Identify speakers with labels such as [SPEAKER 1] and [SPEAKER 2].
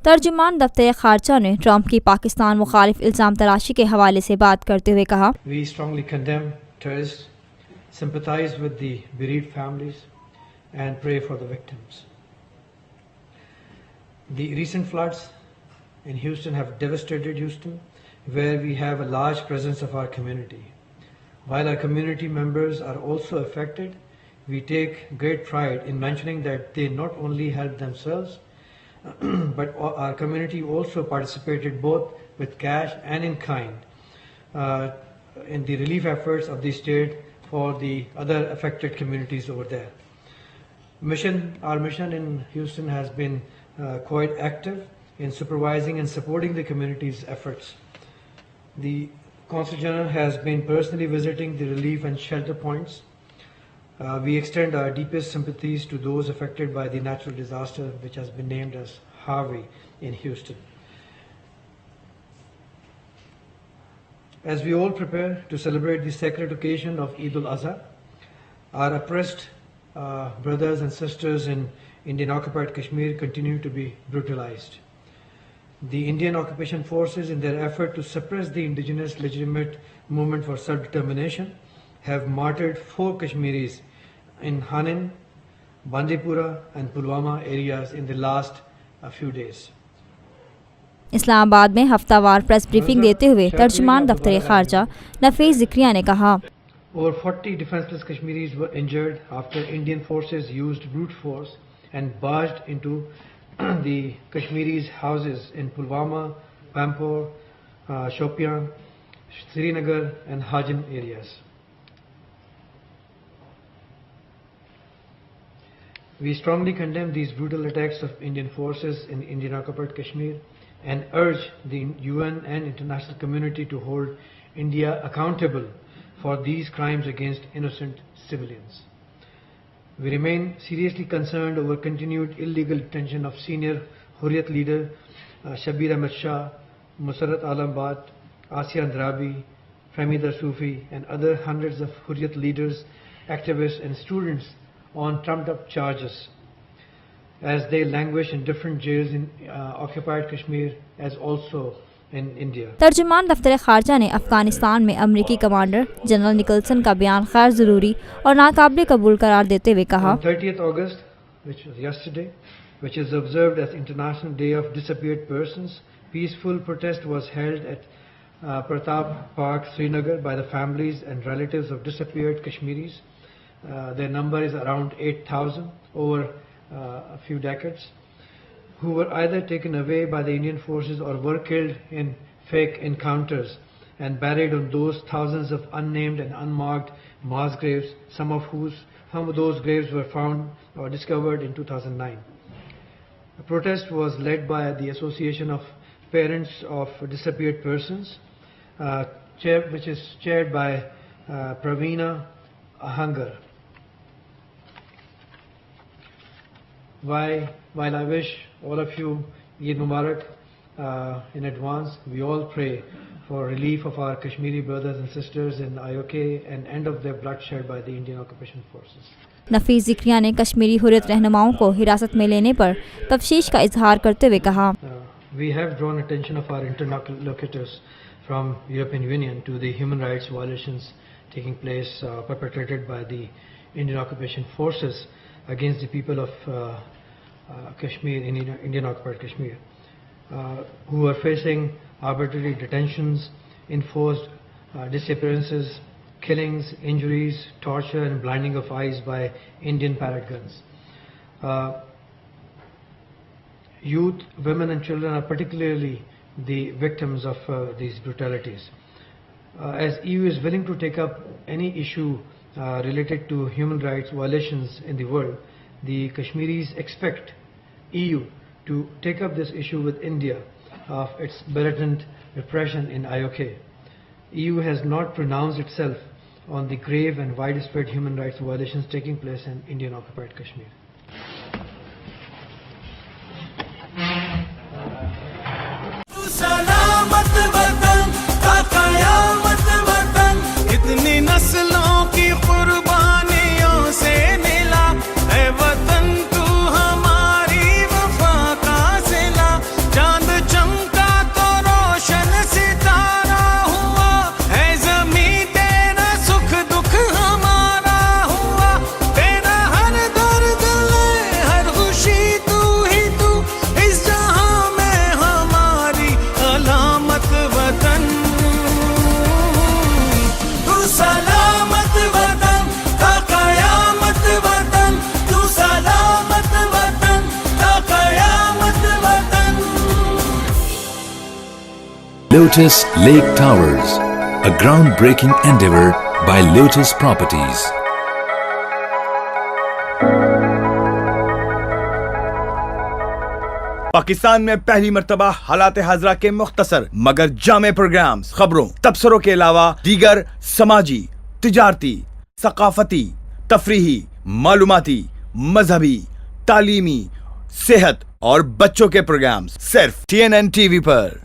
[SPEAKER 1] तर्जुमान दफ्तर खारजा ने ट्रंप की पाकिस्तान मुखालिफ इल्ज़ाम तराशी के हवाले से बात करते हुए कहा,
[SPEAKER 2] We strongly condemn terrorists, sympathize with the bereaved families and pray for the victims. The recent floods in Houston have devastated Houston, where we have a large presence of our community. While our community members are also affected, we take great pride in mentioning that they not only help themselves, but our community also participated both with cash and in kind in the relief efforts of the state for the other affected communities over there. Our mission in Houston has been quite active in supervising and supporting the community's efforts. The Consul General has been personally visiting the relief and shelter points. We extend our deepest sympathies to those affected by the natural disaster which has been named as Harvey in Houston. As we all prepare to celebrate the sacred occasion of Eid al-Adha, our oppressed brothers and sisters in Indian occupied Kashmir continue to be brutalized. The Indian occupation forces, in their effort to suppress the indigenous legitimate movement for self-determination, have martyred 4 Kashmiris in Hanin, Bandipora and Pulwama areas in the last few days.
[SPEAKER 1] Islamabad में हफ्तावार press briefing देते हुए तर्जुमान दफ्तर खारजा नफीस ज़िक्रिया ने कहा,
[SPEAKER 2] Over 40 defenseless Kashmiris were injured after Indian forces used brute force and barged into the Kashmiris' houses in Pulwama, Pampore, Shopian, Srinagar and Hajin areas. We strongly condemn these brutal attacks of Indian forces in Indian occupied Kashmir and urge the UN and international community to hold India accountable for these crimes against innocent civilians. We remain seriously concerned over continued illegal detention of senior Hurriyat leader Shabir Ahmed Shah, Musarrat Alam Bhat, Asya Andrabi, Fahmida Sufi and other hundreds of Hurriyat leaders, activists and students on trumped-up charges as they languish in different jails in occupied Kashmir as also in India.
[SPEAKER 1] तर्जुमान दफ्तर खारजा ने अफगानिस्तान में अमरीकी commander general Nicholson का बयान गैर ज़रूरी और नाकाबिल कबूल करार देते हुए कहा,
[SPEAKER 2] On 30th August, which was yesterday, which is observed as International Day of Disappeared Persons, peaceful protest was held at Pratap Park, Srinagar by the families and relatives of disappeared Kashmiris. Their number is around 8,000 over a few decades, who were either taken away by the Indian forces or were killed in fake encounters and buried on those thousands of unnamed and unmarked mass graves, some of those graves were found or discovered in 2009. The protest was led by the Association of Parents of Disappeared Persons, which is chaired by Praveena Ahangar. While I wish all of you Eid Mubarak in advance, we all pray for relief of our Kashmiri brothers and sisters in IOK and end of their bloodshed by the Indian occupation forces.
[SPEAKER 1] नफीस ज़िक्रिया ने कश्मीरी हुर्रियत रहनुमाओं को हिरासत में लेने पर तफ्शीश का इजहार करते हुए कहा,
[SPEAKER 2] We have drawn attention of our interlocutors from European Union to the human rights violations taking place perpetrated by the Indian occupation forces against the people of Kashmir, in Indian occupied Kashmir, who are facing arbitrary detentions, enforced disappearances, killings, injuries, torture and blinding of eyes by Indian parrot guns. Youth, women and children are particularly the victims of these brutalities. As EU is willing to take up any issue related to human rights violations in the world, the Kashmiris expect EU to take up this issue with India of its blatant repression in IOK. EU has not pronounced itself on the grave and widespread human rights violations taking place in Indian occupied Kashmir.
[SPEAKER 3] Lotus Lake Towers, a groundbreaking endeavor by Lotus Properties.
[SPEAKER 4] Pakistan में पहली मर्तबा हालात हाजरा के मुख्तसर मगर जामे programmes, खबरों, तबसरों के अलावा दीगर समाजी, तिजारती, सकाफती, तफरीही, मालूमाती, मजहबी, तालीमी, सेहत और बच्चों के प्रोग्राम्स सिर्फ TNN TV पर।